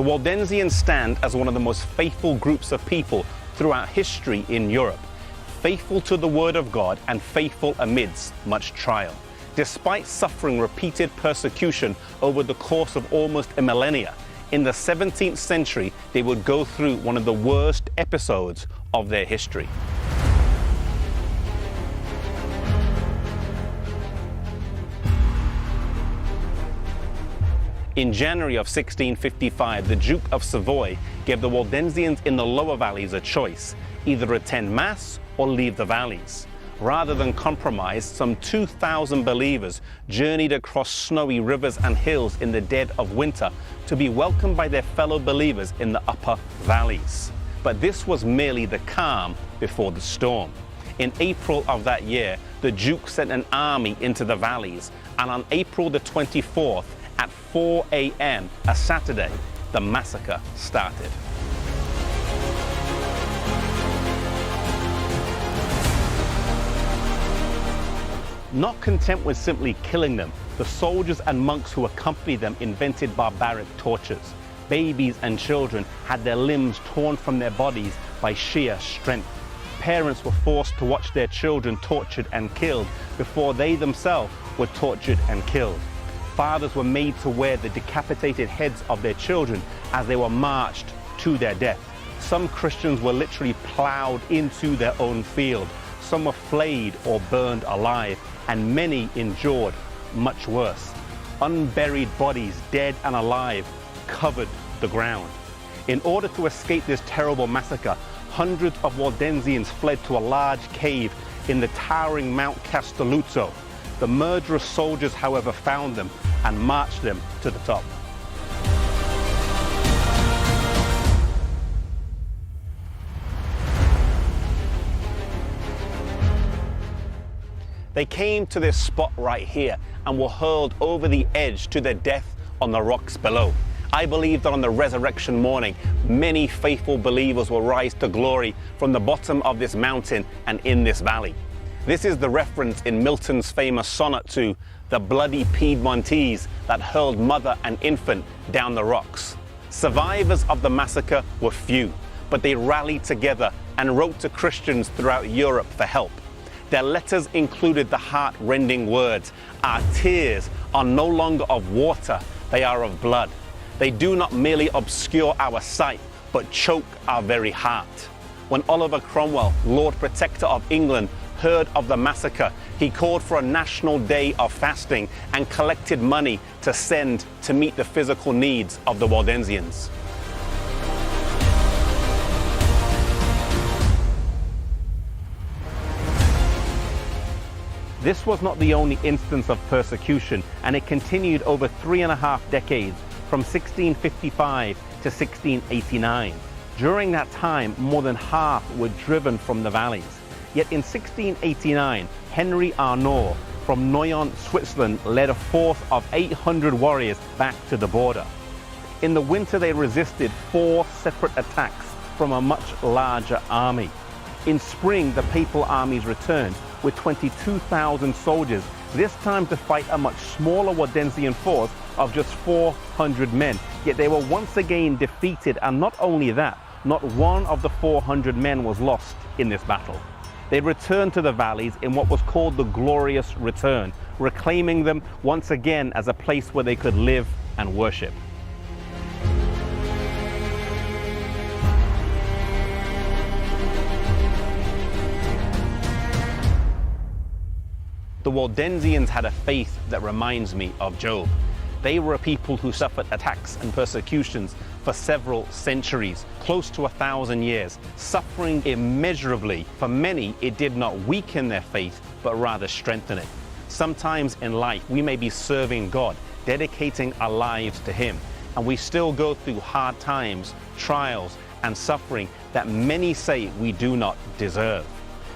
The Waldensians stand as one of the most faithful groups of people throughout history in Europe, faithful to the Word of God and faithful amidst much trial. Despite suffering repeated persecution over the course of almost a millennia, in the 17th century they would go through one of the worst episodes of their history. In January of 1655, the Duke of Savoy gave the Waldensians in the lower valleys a choice: either attend Mass or leave the valleys. Rather than compromise, some 2,000 believers journeyed across snowy rivers and hills in the dead of winter to be welcomed by their fellow believers in the upper valleys. But this was merely the calm before the storm. In April of that year, the Duke sent an army into the valleys, and on April the 24th, at 4 a.m., a Saturday, the massacre started. Not content with simply killing them, the soldiers and monks who accompanied them invented barbaric tortures. Babies and children had their limbs torn from their bodies by sheer strength. Parents were forced to watch their children tortured and killed before they themselves were tortured and killed. Fathers were made to wear the decapitated heads of their children as they were marched to their death. Some Christians were literally plowed into their own field. Some were flayed or burned alive, and many endured much worse. Unburied bodies, dead and alive, covered the ground. In order to escape this terrible massacre, hundreds of Waldensians fled to a large cave in the towering Mount Kastelucu. The murderous soldiers, however, found them and marched them to the top. They came to this spot right here and were hurled over the edge to their death on the rocks below. I believe that on the resurrection morning, many faithful believers will rise to glory from the bottom of this mountain and in this valley. This is the reference in Milton's famous sonnet to the bloody Piedmontese that hurled mother and infant down the rocks. Survivors of the massacre were few, but they rallied together and wrote to Christians throughout Europe for help. Their letters included the heart-rending words, "Our tears are no longer of water, they are of blood. They do not merely obscure our sight, but choke our very heart." When Oliver Cromwell, Lord Protector of England, heard of the massacre, he called for a national day of fasting and collected money to send to meet the physical needs of the Waldensians. This was not the only instance of persecution, and it continued over 3.5 decades, from 1655 to 1689. During that time, more than half were driven from the valleys. Yet in 1689, Henry Arnaud from Noyon, Switzerland, led a force of 800 warriors back to the border. In the winter, they resisted 4 separate attacks from a much larger army. In spring, the papal armies returned with 22,000 soldiers, this time to fight a much smaller Waldensian force of just 400 men. Yet they were once again defeated, and not only that, not one of the 400 men was lost in this battle. They returned to the valleys in what was called the Glorious Return, reclaiming them once again as a place where they could live and worship. The Waldensians had a faith that reminds me of Job. They were a people who suffered attacks and persecutions for several centuries, close to 1,000 years, suffering immeasurably. For many, it did not weaken their faith, but rather strengthen it. Sometimes in life, we may be serving God, dedicating our lives to Him, and we still go through hard times, trials, and suffering that many say we do not deserve.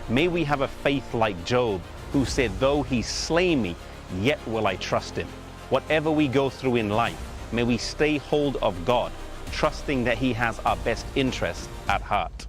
May we have a faith like Job, who said, "Though He slay me, yet will I trust Him." Whatever we go through in life, may we stay hold of God, trusting that He has our best interest at heart.